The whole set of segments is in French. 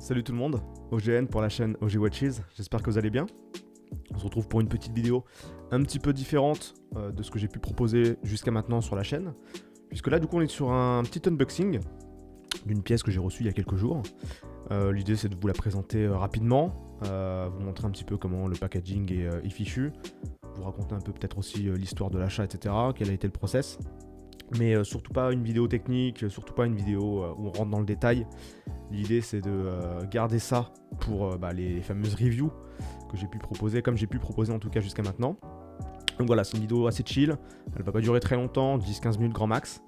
Salut tout le monde, OGN pour la chaîne OG Watches, j'espère que vous allez bien. On se retrouve pour une petite vidéo un petit peu différente de ce que j'ai pu proposer jusqu'à maintenant sur la chaîne. Puisque là du coup on est sur un petit unboxing d'une pièce que j'ai reçue il y a quelques jours. L'idée c'est de vous la présenter rapidement, vous montrer un petit peu comment le packaging est fichu, vous raconter un peu peut-être aussi l'histoire de l'achat, etc., quel a été le process. Mais surtout pas une vidéo technique, surtout pas une vidéo où on rentre dans le détail. L'idée c'est de garder ça pour les fameuses reviews que j'ai pu proposer, comme j'ai pu proposer en tout cas jusqu'à maintenant. Donc voilà, c'est une vidéo assez chill, elle va pas durer très longtemps, 10-15 minutes grand max.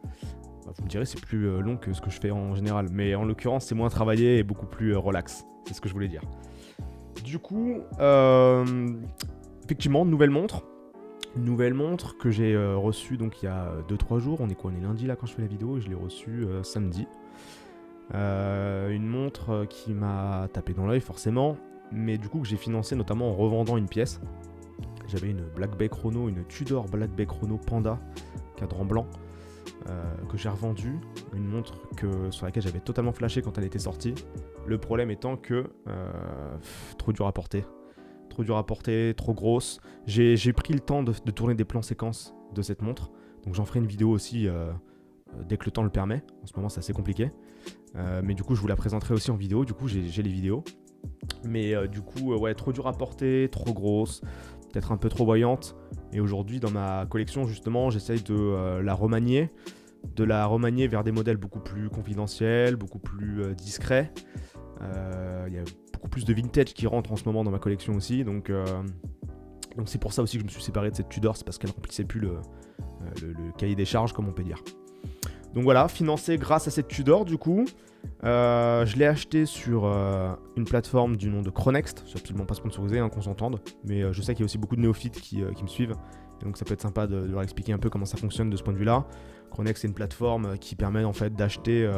Vous me direz c'est plus long que ce que je fais en général, mais en l'occurrence c'est moins travaillé et beaucoup plus relax, c'est ce que je voulais dire. Du coup, effectivement, nouvelle montre. Une nouvelle montre que j'ai reçue donc il y a 2-3 jours, on est quoi, on est lundi là quand je fais la vidéo et je l'ai reçue samedi. Une montre qui m'a tapé dans l'œil forcément, mais du coup que j'ai financé notamment en revendant une pièce. J'avais une Black Bay Chrono, une Tudor Black Bay Chrono Panda, cadran blanc, que j'ai revendue. Une montre sur laquelle j'avais totalement flashé quand elle était sortie. Le problème étant que trop dur à porter. Trop dur à porter, trop grosse. J'ai pris le temps de tourner des plans séquences de cette montre, donc j'en ferai une vidéo aussi dès que le temps le permet. En ce moment c'est assez compliqué, mais du coup je vous la présenterai aussi en vidéo. Du coup j'ai les vidéos, mais du coup ouais, trop dur à porter, trop grosse, peut-être un peu trop voyante. Et aujourd'hui dans ma collection justement j'essaye de la remanier vers des modèles beaucoup plus confidentiels, beaucoup plus discrets. Il y a beaucoup plus de vintage qui rentre en ce moment dans ma collection aussi, donc c'est pour ça aussi que je me suis séparé de cette Tudor, c'est parce qu'elle remplissait plus le cahier des charges comme on peut dire. Donc voilà, financé grâce à cette Tudor du coup. Je l'ai acheté sur une plateforme du nom de Chronext. Je suis absolument pas sponsorisé, qu'on s'entende, mais je sais qu'il y a aussi beaucoup de néophytes qui me suivent, et donc ça peut être sympa de leur expliquer un peu comment ça fonctionne de ce point de vue là. Chronext c'est une plateforme qui permet en fait d'acheter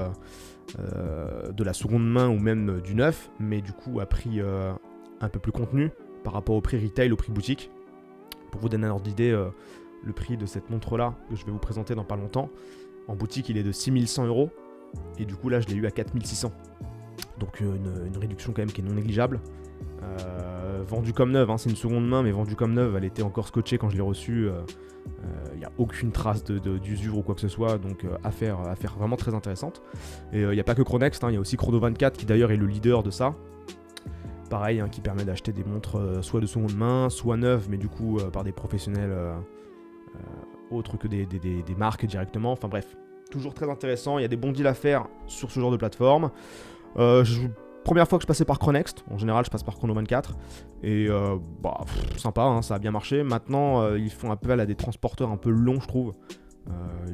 de la seconde main ou même du neuf, mais du coup à prix un peu plus contenu par rapport au prix retail, au prix boutique. Pour vous donner un ordre d'idée, le prix de cette montre là que je vais vous présenter dans pas longtemps, en boutique il est de 6100 €, et du coup là je l'ai eu à 4600, donc une réduction quand même qui est non négligeable. Vendue comme neuve, c'est une seconde main, mais vendue comme neuve, elle était encore scotchée quand je l'ai reçue. Il n'y a aucune trace d'usure ou quoi que ce soit, donc affaire vraiment très intéressante. Et il n'y a pas que Chronext, il y a aussi Chrono24 qui d'ailleurs est le leader de ça. Pareil, qui permet d'acheter des montres soit de seconde main, soit neuves, mais du coup par des professionnels autres que des marques directement. Enfin bref, toujours très intéressant, il y a des bons deals à faire sur ce genre de plateforme. Première fois que je passais par Chronext, en général je passe par Chrono24, et sympa, ça a bien marché. Maintenant ils font appel à des transporteurs un peu longs je trouve.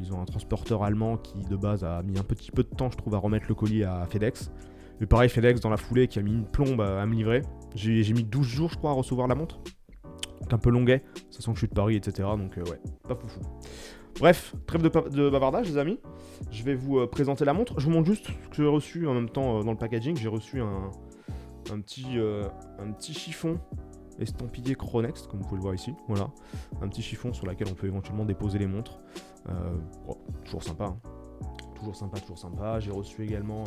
Ils ont un transporteur allemand qui de base a mis un petit peu de temps je trouve à remettre le colis à FedEx. Et pareil FedEx dans la foulée qui a mis une plombe à me livrer. J'ai mis 12 jours je crois à recevoir la montre, donc un peu longuet, ça sent que je suis de Paris etc, donc ouais, pas foufou. Bref, trêve de bavardage les amis, je vais vous présenter la montre. Je vous montre juste ce que j'ai reçu en même temps dans le packaging. J'ai reçu un petit chiffon estampillé Chronext, comme vous pouvez le voir ici. Voilà, un petit chiffon sur lequel on peut éventuellement déposer les montres. Toujours sympa, toujours sympa. J'ai reçu également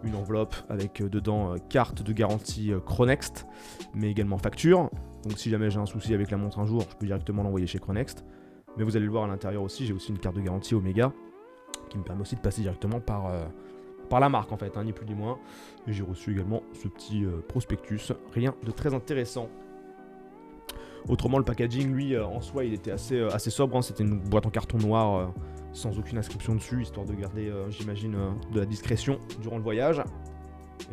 une enveloppe avec dedans carte de garantie Chronext, mais également facture. Donc si jamais j'ai un souci avec la montre un jour, je peux directement l'envoyer chez Chronext. Mais vous allez le voir à l'intérieur aussi, j'ai aussi une carte de garantie Omega qui me permet aussi de passer directement par la marque en fait, ni plus ni moins. Et j'ai reçu également ce petit prospectus, rien de très intéressant. Autrement le packaging lui en soi il était assez sobre, c'était une boîte en carton noir sans aucune inscription dessus, histoire de garder j'imagine de la discrétion durant le voyage.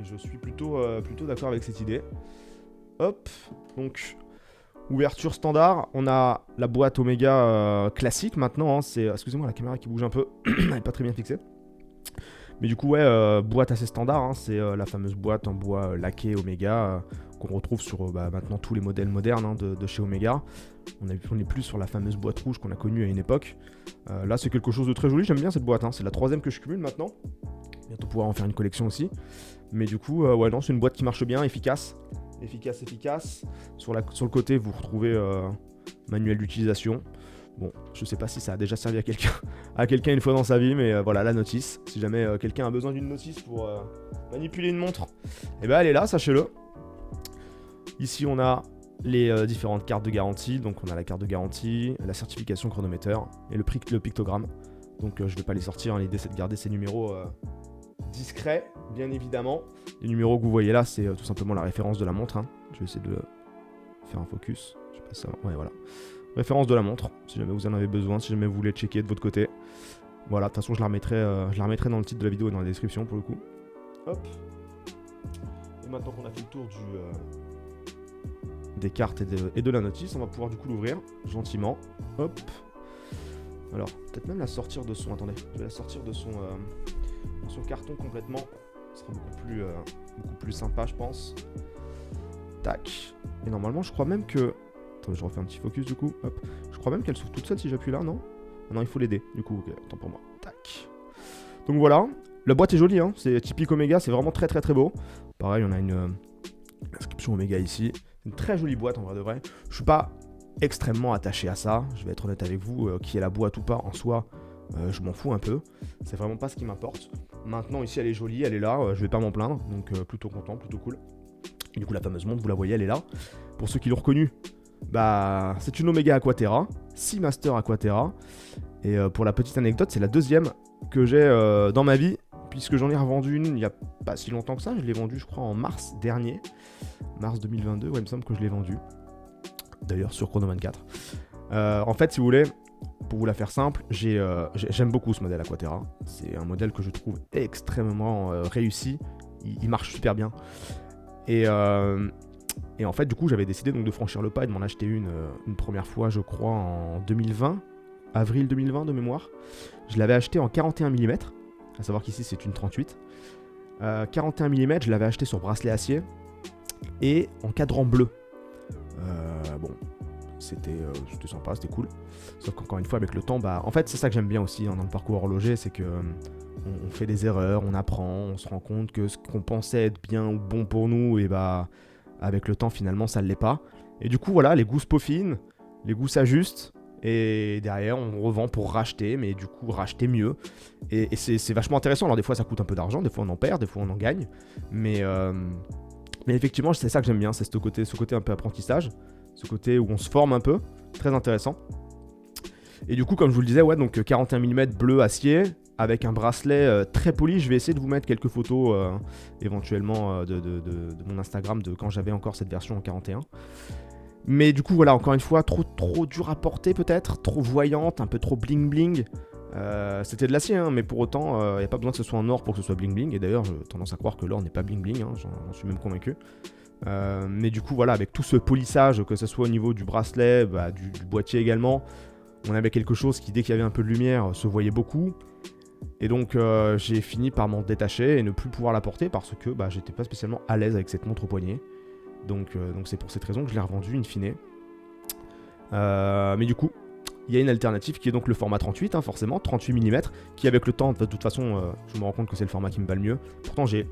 Et je suis plutôt d'accord avec cette idée. Hop, donc ouverture standard, on a la boîte Omega classique maintenant, c'est, excusez-moi la caméra qui bouge un peu, elle n'est pas très bien fixée. Mais du coup ouais, boîte assez standard, c'est la fameuse boîte en bois laqué Omega qu'on retrouve sur maintenant tous les modèles modernes de chez Omega. On n'est plus sur la fameuse boîte rouge qu'on a connue à une époque. Là c'est quelque chose de très joli, j'aime bien cette boîte, c'est la troisième que je cumule maintenant. Bientôt pouvoir en faire une collection aussi. Mais du coup ouais non, c'est une boîte qui marche bien, efficace. Sur le côté vous retrouvez manuel d'utilisation. Bon, je sais pas si ça a déjà servi à quelqu'un une fois dans sa vie, mais voilà, la notice. Si jamais quelqu'un a besoin d'une notice pour manipuler une montre, et ben elle est là, sachez-le. Ici, on a les différentes cartes de garantie. Donc, on a la carte de garantie, la certification chronomètre et le pictogramme. Donc, je vais pas les sortir. Hein. L'idée, c'est de garder ces numéros discrets, bien évidemment. Les numéros que vous voyez là, c'est tout simplement la référence de la montre. Hein. Je vais essayer de faire un focus. Je sais pas si ça va. Ouais, voilà. Référence de la montre, si jamais vous en avez besoin, si jamais vous voulez checker de votre côté. Voilà, de toute façon, je la remettrai dans le titre de la vidéo et dans la description pour le coup. Hop. Et maintenant qu'on a fait le tour des cartes et de la notice, on va pouvoir du coup l'ouvrir gentiment. Hop. Alors, peut-être même la sortir de son... Attendez, je vais la sortir de son carton complètement. Ce sera beaucoup plus sympa, je pense. Tac. Et normalement, je crois même que... Attendez, je refais un petit focus du coup. Hop. Je crois même qu'elle s'ouvre toute seule si j'appuie là, non? Ah non, il faut l'aider. Du coup, ok, attends pour moi. Tac. Donc voilà. La boîte est jolie, hein. C'est typique Omega, c'est vraiment très très très beau. Pareil, on a une inscription Omega ici. Une très jolie boîte en vrai de vrai. Je suis pas extrêmement attaché à ça. Je vais être honnête avec vous. Qui est la boîte ou pas en soi, je m'en fous un peu. C'est vraiment pas ce qui m'importe. Maintenant, ici, elle est jolie, elle est là. Je vais pas m'en plaindre. Donc plutôt content, plutôt cool. Et du coup, la fameuse montre, vous la voyez, elle est là. Pour ceux qui l'ont reconnue, bah, c'est une Omega Aquaterra, Seamaster Aquaterra. Et pour la petite anecdote, c'est la deuxième que j'ai dans ma vie, puisque j'en ai revendu une il n'y a pas si longtemps que ça. Je l'ai vendue, je crois, en mars dernier. Mars 2022, ouais, il me semble que je l'ai vendue. D'ailleurs, sur Chronoman 4. En fait, si vous voulez, pour vous la faire simple, j'aime beaucoup ce modèle Aquaterra. C'est un modèle que je trouve extrêmement réussi. Il marche super bien. Et en fait, du coup, j'avais décidé donc de franchir le pas et de m'en acheter une première fois, je crois, en 2020. Avril 2020 de mémoire. Je l'avais acheté en 41 mm. À savoir qu'ici, c'est une 38. 41 mm, je l'avais acheté sur bracelet acier. Et en cadran bleu. Bon, c'était sympa, c'était cool. Sauf qu'encore une fois, avec le temps, bah, en fait, c'est ça que j'aime bien aussi dans le parcours horloger, c'est que on fait des erreurs, on apprend, on se rend compte que ce qu'on pensait être bien ou bon pour nous, et bah, avec le temps, finalement, ça ne l'est pas. Et du coup, voilà, les goûts se peaufinent, les goûts s'ajustent, et derrière, on revend pour racheter, mais du coup, racheter mieux. Et c'est vachement intéressant. Alors, des fois, ça coûte un peu d'argent, des fois, on en perd, des fois, on en gagne. Mais effectivement, c'est ça que j'aime bien, c'est ce côté un peu apprentissage, ce côté où on se forme un peu, très intéressant. Et du coup, comme je vous le disais, ouais, donc 41 mm bleu acier, avec un bracelet très poli. Je vais essayer de vous mettre quelques photos éventuellement de mon Instagram de quand j'avais encore cette version en 41. Mais du coup, voilà, encore une fois, trop dur à porter peut-être, trop voyante, un peu trop bling bling. C'était de l'acier, hein, mais pour autant, il n'y a pas besoin que ce soit en or pour que ce soit bling bling. Et d'ailleurs, j'ai tendance à croire que l'or n'est pas bling bling, hein, j'en suis même convaincu. Mais du coup, voilà, avec tout ce polissage, que ce soit au niveau du bracelet, bah, du boîtier également, on avait quelque chose qui, dès qu'il y avait un peu de lumière, se voyait beaucoup. Et donc, j'ai fini par m'en détacher et ne plus pouvoir la porter parce que bah, j'étais pas spécialement à l'aise avec cette montre au poignet. Donc c'est pour cette raison que je l'ai revendue in fine. Mais du coup, il y a une alternative qui est donc le format 38, hein, forcément, 38 mm, qui avec le temps, de toute façon, je me rends compte que c'est le format qui me va le mieux. Pourtant, j'ai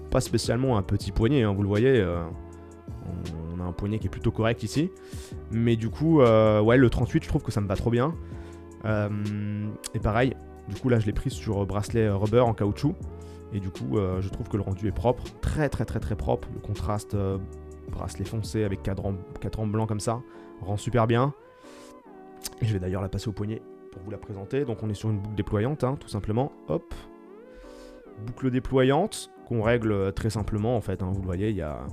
pas spécialement un petit poignet, hein, vous le voyez, on a un poignet qui est plutôt correct ici. Mais du coup, ouais, le 38, je trouve que ça me va trop bien. Et pareil, du coup, là, je l'ai pris sur bracelet rubber en caoutchouc. Et du coup, je trouve que le rendu est propre, très propre. Le contraste bracelet foncé avec cadran blanc comme ça rend super bien. Et je vais d'ailleurs la passer au poignet pour vous la présenter. Donc on est sur une boucle déployante, hein, tout simplement. Hop. Boucle déployante qu'on règle très simplement en fait. Hein, vous le voyez, il y a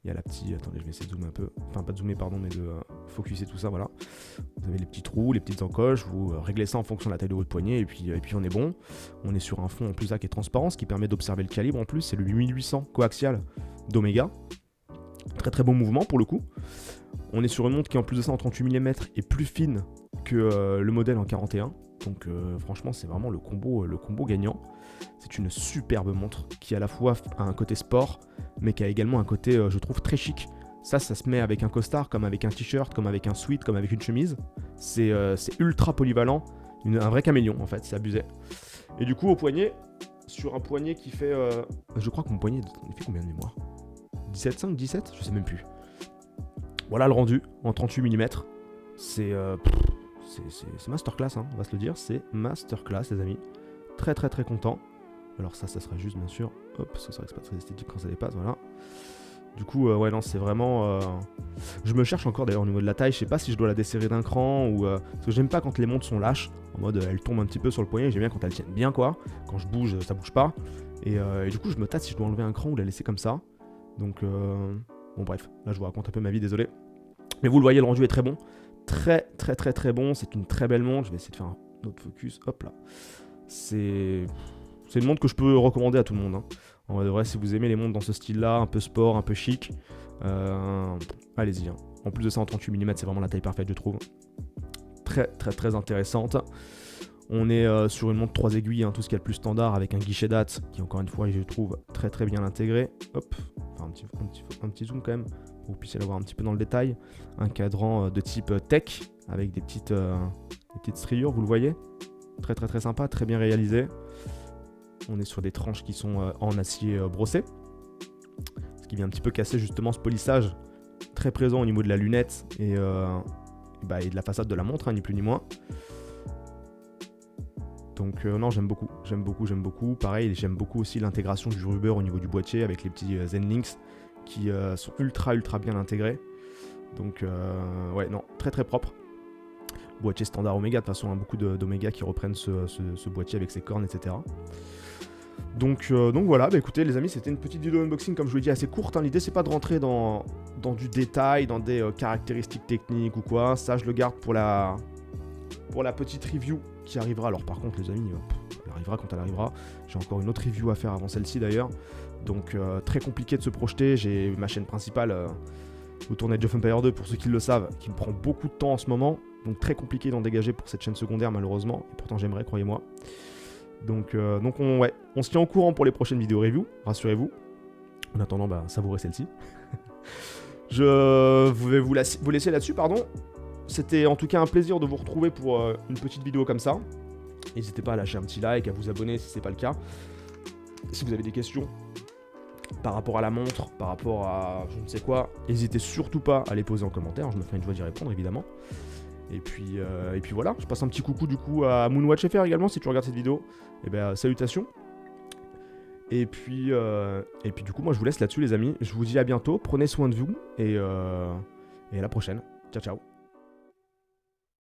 la petite... Attendez, je vais essayer de zoomer un peu. Enfin, pas de zoomer, pardon, mais de focuser tout ça, voilà. Vous avez les petits trous, les petites encoches. Vous réglez ça en fonction de la taille de votre poignet. Et puis on est bon. On est sur un fond en plus là qui est transparent, ce qui permet d'observer le calibre en plus. C'est le 8800 coaxial d'Omega. Très bon mouvement pour le coup. On est sur une montre qui en plus de ça en 38 mm est plus fine que le modèle en 41. Donc franchement c'est vraiment le combo gagnant. C'est une superbe montre qui à la fois a un côté sport mais qui a également un côté je trouve très chic. Ça se met avec un costard, comme avec un t-shirt, comme avec un sweat, comme avec une chemise. C'est ultra polyvalent, un vrai caméléon en fait, c'est abusé. Et du coup au poignet, sur un poignet qui fait... je crois que mon poignet, il fait combien de mémoire ? 17,5, 17 ? Je sais même plus. Voilà le rendu en 38 mm. C'est c'est masterclass, hein, on va se le dire, c'est masterclass les amis. Très très très content. Alors ça sera juste bien sûr, hop, ce serait pas très esthétique quand ça dépasse, voilà. Du coup, ouais non, c'est vraiment... Je me cherche encore d'ailleurs au niveau de la taille, je sais pas si je dois la desserrer d'un cran ou... Parce que j'aime pas quand les montres sont lâches, en mode elles tombent un petit peu sur le poignet, j'aime bien quand elles tiennent bien quoi. Quand je bouge, ça bouge pas. Et du coup, je me tâte si je dois enlever un cran ou la laisser comme ça. Donc, bon bref, là je vous raconte un peu ma vie, désolé. Mais vous le voyez, le rendu est très bon. Très très très très bon, c'est une très belle montre. Je vais essayer de faire un autre focus, hop là. C'est une montre que je peux recommander à tout le monde, hein. En vrai, si vous aimez les montres dans ce style-là, un peu sport, un peu chic, allez-y, hein. En plus de ça, en 38 mm, c'est vraiment la taille parfaite, je trouve. Très très très intéressante. On est sur une montre 3 aiguilles, hein, tout ce qu'il y a de plus standard, avec un guichet date qui, encore une fois, je trouve très très bien intégré. Hop, enfin, un petit zoom quand même, pour que vous puissiez l'avoir un petit peu dans le détail. Un cadran de type tech, avec des petites striures, vous le voyez. Très très très sympa, très bien réalisé. On est sur des tranches qui sont en acier brossé, ce qui vient un petit peu casser justement ce polissage très présent au niveau de la lunette et de la façade de la montre, hein, ni plus ni moins. Donc non, j'aime beaucoup. Pareil, j'aime beaucoup aussi l'intégration du rubber au niveau du boîtier avec les petits Zenlinks qui sont ultra bien intégrés. Donc ouais, non, très très propre. Boîtier standard Omega, de toute façon, hein, beaucoup d'Omega qui reprennent ce boîtier avec ses cornes, etc. Donc voilà, écoutez les amis, c'était une petite vidéo unboxing comme je vous l'ai dit assez courte, hein. L'idée c'est pas de rentrer dans du détail, dans des caractéristiques techniques ou quoi, ça je le garde pour la petite review qui arrivera. Alors par contre les amis, elle arrivera quand elle arrivera, j'ai encore une autre review à faire avant celle-ci d'ailleurs, donc très compliqué de se projeter. J'ai ma chaîne principale autour de Age of Empires 2 pour ceux qui le savent, qui me prend beaucoup de temps en ce moment, donc très compliqué d'en dégager pour cette chaîne secondaire malheureusement, et pourtant j'aimerais, croyez-moi. Donc on se tient au courant pour les prochaines vidéos review, rassurez-vous. En attendant, savourez celle-ci. Je vais vous laisser là-dessus, pardon. C'était en tout cas un plaisir de vous retrouver pour une petite vidéo comme ça. N'hésitez pas à lâcher un petit like, à vous abonner si c'est pas le cas. Si vous avez des questions par rapport à la montre, par rapport à je ne sais quoi, n'hésitez surtout pas à les poser en commentaire, je me ferai une joie d'y répondre évidemment. Et puis voilà, je passe un petit coucou du coup à Moonwatch FR également si tu regardes cette vidéo. Et salutations. Et puis du coup moi je vous laisse là-dessus les amis. Je vous dis à bientôt, prenez soin de vous et à la prochaine. Ciao ciao.